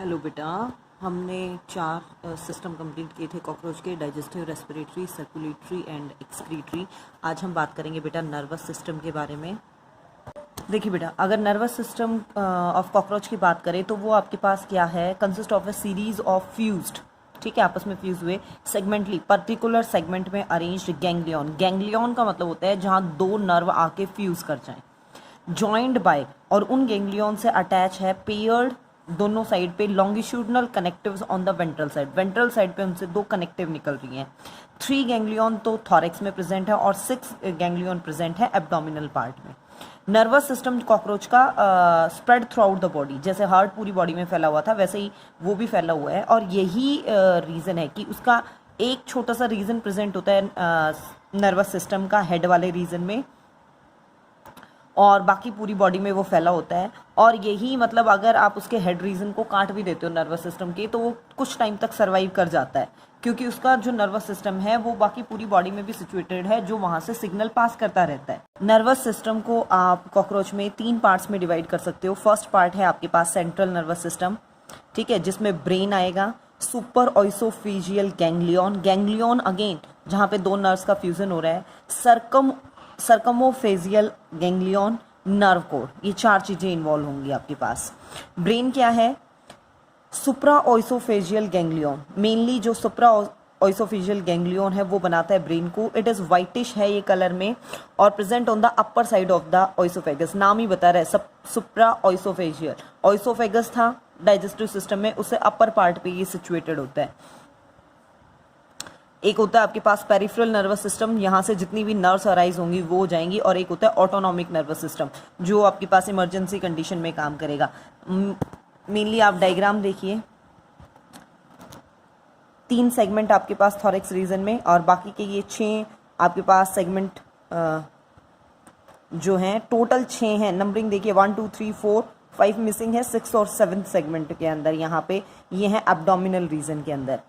Hello बेटा, हमने 4 system complete किए थे कॉकरोच के, digestive, respiratory, circulatory and excretory. आज हम बात करेंगे बेटा नर्वस सिस्टम के बारे में। देखिए बेटा, अगर नर्वस सिस्टम ऑफ कॉकरोच की बात करें तो वो आपके पास क्या है, consist of A series of fused, ठीक है, आपस में फ्यूज हुए सेगमेंटली पर्टिकुलर सेगमेंट में अरेंज्ड गैंग्लियन। गैंग्लियन का मतलब होता है जहाँ 2 नर्व आके फ्यूज कर जाएं, जॉइंड बाय, और उन गैंग्लियन से अटैच है पेयर्ड दोनों साइड पे longitudinal connectives on the ventral side. Ventral side पे उनसे 2 कनेक्टिव निकल रही हैं। 3 गैंग्लियन तो थॉरेक्स में प्रेजेंट है और 6 गैंग्लियन प्रेजेंट है एब्डोमिनल पार्ट में। नर्वस सिस्टम कॉकरोच का spread through out the body, जैसे हार्ट पूरी बॉडी में फैला हुआ था वैसे ही वो भी फैला हुआ है, और यही रीज़न है कि उसका एक छोटा सा रीज़न प्रेजेंट होता है नर्वस सिस्टम का हेड वाले रीजन में, और बाकी पूरी बॉडी में वो फैला होता है। और यही मतलब अगर आप उसके हेड रीजन को काट भी देते हो नर्वस सिस्टम के, तो वो कुछ टाइम तक सर्वाइव कर जाता है, क्योंकि उसका जो नर्वस सिस्टम है वो बाकी पूरी बॉडी में भी सिचुएटेड है, जो वहाँ से सिग्नल पास करता रहता है। नर्वस सिस्टम को आप कॉकरोच में 3 पार्ट्स में डिवाइड कर सकते हो। फर्स्ट पार्ट है आपके पास सेंट्रल नर्वस सिस्टम, ठीक है, जिसमें ब्रेन आएगा, सुपर ऑइसोफेजियल गैंग्लियन, गैंग्लियन अगेन जहाँ पे 2 नर्व्स का फ्यूजन हो रहा है, सर्कमोफेजियल गैंग्लियन, नर्व कोड, ये 4 चीजें इन्वॉल्व होंगी आपके पास। ब्रेन क्या है, सुप्रा ऑइसोफेजियल गैंग्लियन, मेनली जो सुप्रा ऑइसोफेजियल गैंग्लियन है वो बनाता है ब्रेन को। इट इज व्हाइटिश है ये कलर में और present on the upper side of the oesophagus, नाम ही बता रहा है सुप्रा ऑइसोफेजियल। ऑइसोफेगस था डाइजेस्टिव सिस्टम में, उससे अपर पार्ट पे ये सिचुएटेड होता है। एक होता है आपके पास पेरिफेरल नर्वस सिस्टम, यहाँ से जितनी भी नर्व्स अराइज होंगी वो हो जाएंगी, और एक होता है ऑटोनॉमिक नर्वस सिस्टम जो आपके पास इमरजेंसी कंडीशन में काम करेगा। मेनली आप डायग्राम देखिए, 3 सेगमेंट आपके पास थॉरेक्स रीजन में, और बाकी के ये 6 आपके पास सेगमेंट जो हैं, टोटल 6 हैं। नंबरिंग देखिए 1 2 3 4 5 मिसिंग है, 6 और 7 सेगमेंट के अंदर यहाँ पे ये हैं एब्डोमिनल रीजन के अंदर।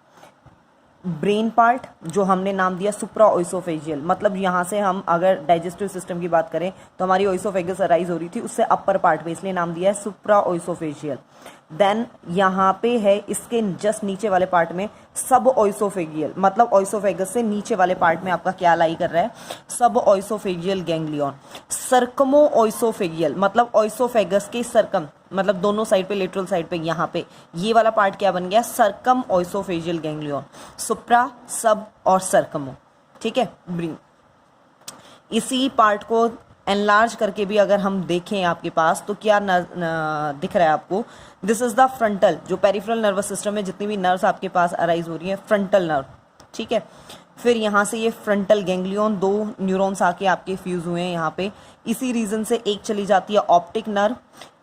ब्रेन पार्ट जो हमने नाम दिया सुप्रा ऑइसोफेजियल, मतलब यहाँ से हम अगर डाइजेस्टिव सिस्टम की बात करें तो हमारी ऑइसोफेगस अराइज हो रही थी उससे अपर पार्ट में, इसलिए नाम दिया है सुप्रा ऑइसोफेजियल। देन यहाँ पे है इसके जस्ट नीचे वाले पार्ट में सब ऑइसोफेगियल, मतलब ऑइसोफेगस से नीचे वाले पार्ट में आपका क्या लाई कर रहा है, सब ऑइसोफेजियल गैंग्लियन। सर्कमो ऑइसोफेगियल मतलब ऑइसोफेगस के सर्कम, मतलब दोनों साइड पे, लेटरल साइड पे, यहाँ पे ये वाला पार्ट क्या बन गया, सर्कम ऑइसोफेजियल गैंग्लियन। सुप्रा, सब और सर्कमो, ठीक है, ब्रेन। इसी पार्ट को एनलार्ज करके भी अगर हम देखें आपके पास तो क्या दिख रहा है आपको, दिस इज द फ्रंटल, जो पेरिफेरल नर्वस सिस्टम में जितनी भी नर्व्स आपके पास अराइज हो रही है, फ्रंटल नर्व, ठीक है। फिर यहाँ से ये फ्रंटल गैंग्लियन, 2 न्यूरॉन्स आके आपके फ्यूज हुए हैं यहाँ पे। इसी रीजन से एक चली जाती है ऑप्टिक नर्व,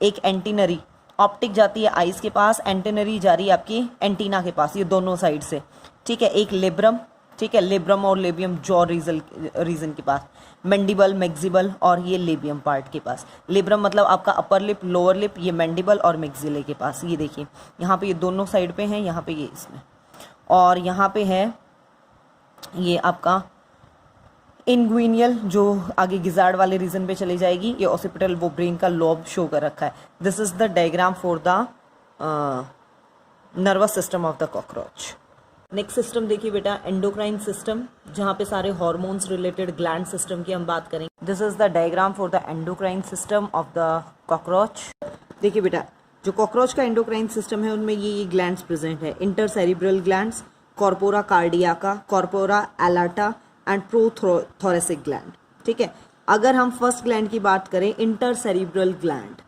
एक एंटीनरी। ऑप्टिक जाती है आइज के पास, एंटीनरी जा रही है आपकी एंटीना के पास, ये दोनों साइड से, ठीक है। एक लेब्रम, ठीक है, लेब्रम और लेबियम जॉ रीजन के पास, मैंडिबल, मैक्सिबल और ये लेबियम पार्ट के पास। लेब्रम मतलब आपका अपर लिप, लोअर लिप, ये मैंडिबल और मैक्सिले के पास, ये देखिए यहाँ पे ये दोनों साइड पे हैं, यहाँ पे ये इसमें, और यहाँ पे है ये आपका इंग्विनियल जो आगे गिजार्ड वाले रीजन पे चली जाएगी, ये ऑसिपिटल वो ब्रेन का लोब शो कर रखा है। This is the diagram for the nervous system of the cockroach. Next system देखिए बेटा, एंडोक्राइन सिस्टम, जहाँ पे सारे हॉर्मोन्स रिलेटेड ग्लैंड सिस्टम की हम बात करेंगे। This is the diagram for the endocrine system of the cockroach. देखिए बेटा, जो कॉकरोच का एंडोक्राइन सिस्टम है उनमें ये ग्लैंड्स प्रेजेंट है, intercerebral glands, corpora cardiaca, corpora allata and prothoracic gland, ठीक है। अगर हम फर्स्ट ग्लैंड की बात करें, intercerebral gland,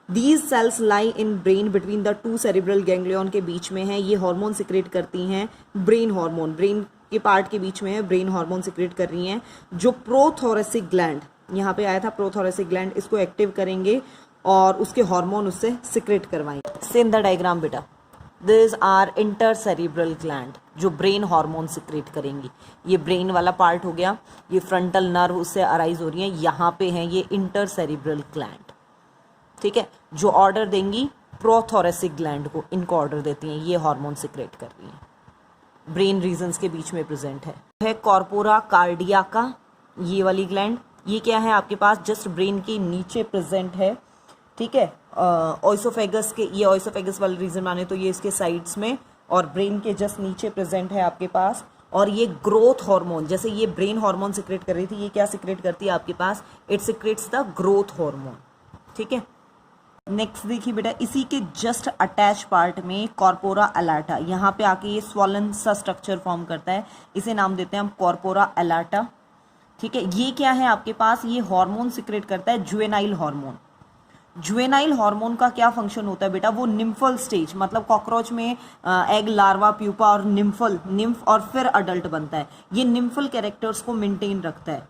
These cells lie in brain between the 2 cerebral ganglion के बीच में है। ये हार्मोन सिक्रेट करती हैं, ब्रेन हार्मोन, ब्रेन के पार्ट के बीच में है, ब्रेन हार्मोन सिक्रेट कर रही हैं, जो प्रोथोरेसिक ग्लैंड, यहाँ पे आया था प्रोथोरेसिक ग्लैंड, इसको एक्टिव करेंगे और उसके हार्मोन उससे सिक्रेट करवाएंगे। सेम द डायग्राम बेटा, दिस आर इंटरसेरिब्रल ग्लैंड जो ब्रेन हार्मोन सिक्रेट करेंगी। ये ब्रेन वाला पार्ट हो गया, ये फ्रंटल नर्व उससे अराइज हो रही है, यहाँ पे है ये इंटरसेरिब्रल ग्लैंड, ठीक है, जो ऑर्डर देंगी प्रोथोरेसिक ग्लैंड को, इनको ऑर्डर देती हैं, ये हार्मोन सिक्रेट कर रही हैं, ब्रेन रीजन्स के बीच में प्रेजेंट है कॉर्पोरा कार्डियाका, ये वाली ग्लैंड, ये क्या है आपके पास, जस्ट ब्रेन के नीचे प्रेजेंट है, ठीक है। ऑइसोफेगस के, ये ऑइसोफेगस वाले रीजन माने तो ये इसके साइड्स में और ब्रेन के जस्ट नीचे प्रेजेंट है आपके पास। और ये ग्रोथ हार्मोन, जैसे ये ब्रेन हार्मोन सिक्रेट कर रही थी, ये क्या सिक्रेट करती है आपके पास, it secretes the growth hormone. ठीक है। नेक्स्ट देखिए बेटा, इसी के जस्ट अटैच पार्ट में कॉर्पोरा अलाटा, यहाँ पे आके ये स्वॉलन सा स्ट्रक्चर फॉर्म करता है, इसे नाम देते हैं हम कॉर्पोरा अलाटा। ठीक है। ये क्या है आपके पास, ये हार्मोन सिक्रेट करता है, जुवेनाइल हार्मोन। जुवेनाइल हार्मोन का क्या फंक्शन होता है बेटा, वो निम्फल स्टेज, मतलब कॉकरोच में एग, लार्वा, प्यूपा और निम्फ और फिर अडल्ट बनता है, ये निम्फल कैरेक्टर्स को मेंटेन रखता है।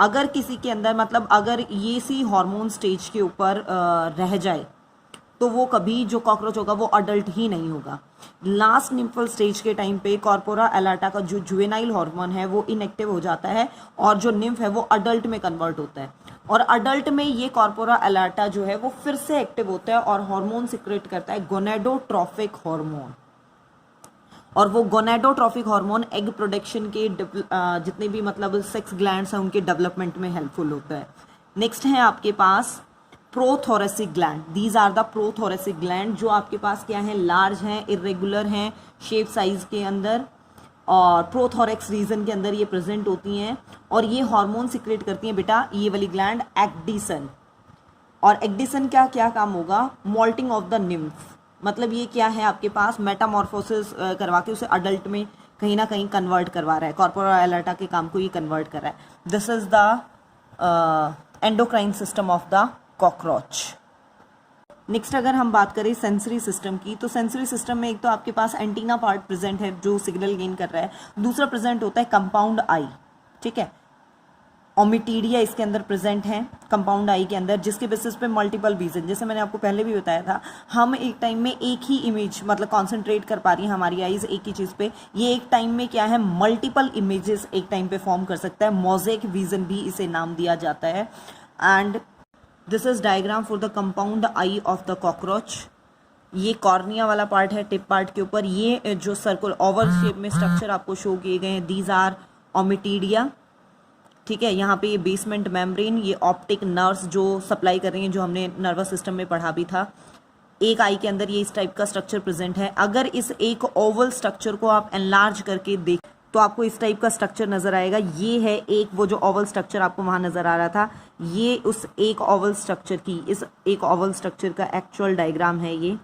अगर किसी के अंदर, मतलब अगर ये सी हार्मोन स्टेज के ऊपर रह जाए तो वो कभी, जो कॉकरोच होगा वो अडल्ट ही नहीं होगा। लास्ट निम्फल स्टेज के टाइम पे कॉर्पोरा अलाटा का जो जुवेनाइल हार्मोन है वो इनएक्टिव हो जाता है और जो निम्फ है वो अडल्ट में कन्वर्ट होता है, और अडल्ट में ये कॉर्पोरा अलाटा जो है वो फिर से एक्टिव होता है और हार्मोन सिक्रेट करता है, गोनेडोट्रोफिक हार्मोन। और वो गोनेडोट्रोफिक हार्मोन एग प्रोडक्शन के जितने भी मतलब सेक्स ग्लैंड्स हैं उनके डेवलपमेंट में हेल्पफुल होता है। नेक्स्ट है आपके पास prothoracic gland. These are the prothoracic gland, जो आपके पास क्या है, लार्ज हैं, इरेगुलर हैं शेप साइज के अंदर, और प्रोथोरेक्स रीजन के अंदर ये प्रेजेंट होती हैं, और ये हार्मोन सिक्रेट करती हैं बेटा, ये वाली ग्लैंड एक्डिसन। और एक्डिसन का क्या काम होगा, मॉल्टिंग ऑफ द निम्फ, मतलब ये क्या है आपके पास, मेटामॉर्फोसिस करवा के उसे अडल्ट में कहीं ना कहीं कन्वर्ट करवा रहा है, कॉर्पोरा अलाटा के काम को ये कन्वर्ट कर रहा है। This is the endocrine system of the cockroach. Next अगर हम बात करें सेंसरी सिस्टम की, तो सेंसरी सिस्टम में एक तो आपके पास एंटीना पार्ट प्रेजेंट है जो सिग्नल गेन कर रहा है, दूसरा प्रेजेंट होता है कंपाउंड आई। ठीक है। ओमिटीडिया इसके अंदर प्रेजेंट है कंपाउंड आई के अंदर, जिसके बेसिस पे मल्टीपल विजन, जैसे मैंने आपको पहले भी बताया था, हम एक टाइम में एक ही इमेज मतलब कॉन्सेंट्रेट कर पा रही है हमारी आईज एक ही चीज़ पे, ये एक टाइम में क्या है, मल्टीपल इमेजेस एक टाइम पे फॉर्म कर सकता है, मोज़ेक विजन भी इसे नाम दिया जाता है। And this is diagram for the compound I of the cockroach. ये कॉर्निया वाला पार्ट है टिप पार्ट के ऊपर, ये जो सर्कल ओवल शेप में स्ट्रक्चर आपको शो किए गए हैं, दीज आर ओमिटीडिया। ठीक है। यहाँ पे ये बेसमेंट मेम्ब्रेन, ये ऑप्टिक नर्व्स जो सप्लाई कर रही हैं, जो हमने नर्वस सिस्टम में पढ़ा भी था। एक आई के अंदर ये इस टाइप का स्ट्रक्चर प्रेजेंट है। अगर इस एक ओवल स्ट्रक्चर को आप एनलार्ज करके देख तो आपको इस टाइप का स्ट्रक्चर नजर आएगा। ये है एक वो जो ओवल स्ट्रक्चर आपको वहां नजर आ रहा था, ये उस एक ओवल स्ट्रक्चर की, इस एक ओवल स्ट्रक्चर का एक्चुअल डायग्राम है ये।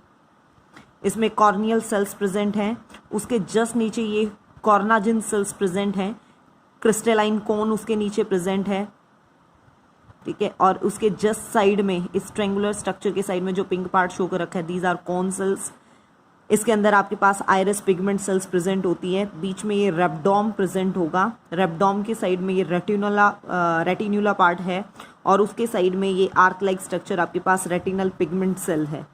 इसमें कॉर्नियल सेल्स प्रेजेंट हैं, उसके जस्ट नीचे ये कॉर्नाजिन सेल्स प्रेजेंट हैं, क्रिस्टलाइन कोन उसके नीचे प्रेजेंट है। ठीक है। और उसके जस्ट साइड में, इस ट्रेंगुलर स्ट्रक्चर के साइड में जो पिंक पार्ट शो कर रखा है, दीज आर कोन सेल्स। इसके अंदर आपके पास आइरिस पिगमेंट सेल्स प्रेजेंट होती है, बीच में ये रेप्डोम प्रेजेंट होगा, रेप्डोम के साइड में ये रेटिनुला पार्ट है, और उसके साइड में ये आर्क लाइक स्ट्रक्चर आपके पास रेटिनल पिगमेंट सेल है।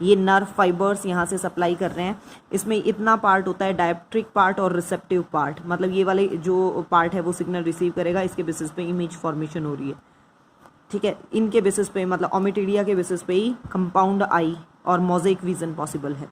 ये नर्व फाइबर्स यहाँ से सप्लाई कर रहे हैं। इसमें इतना पार्ट होता है डायप्ट्रिक पार्ट और रिसेप्टिव पार्ट, मतलब ये वाले जो पार्ट है वो सिग्नल रिसीव करेगा, इसके बेसिस पे इमेज फॉर्मेशन हो रही है। ठीक है। इनके बेसिस पे, मतलब ओमिटीडिया के बेसिस पे ही कंपाउंड आई और मोज़ेक विजन पॉसिबल है।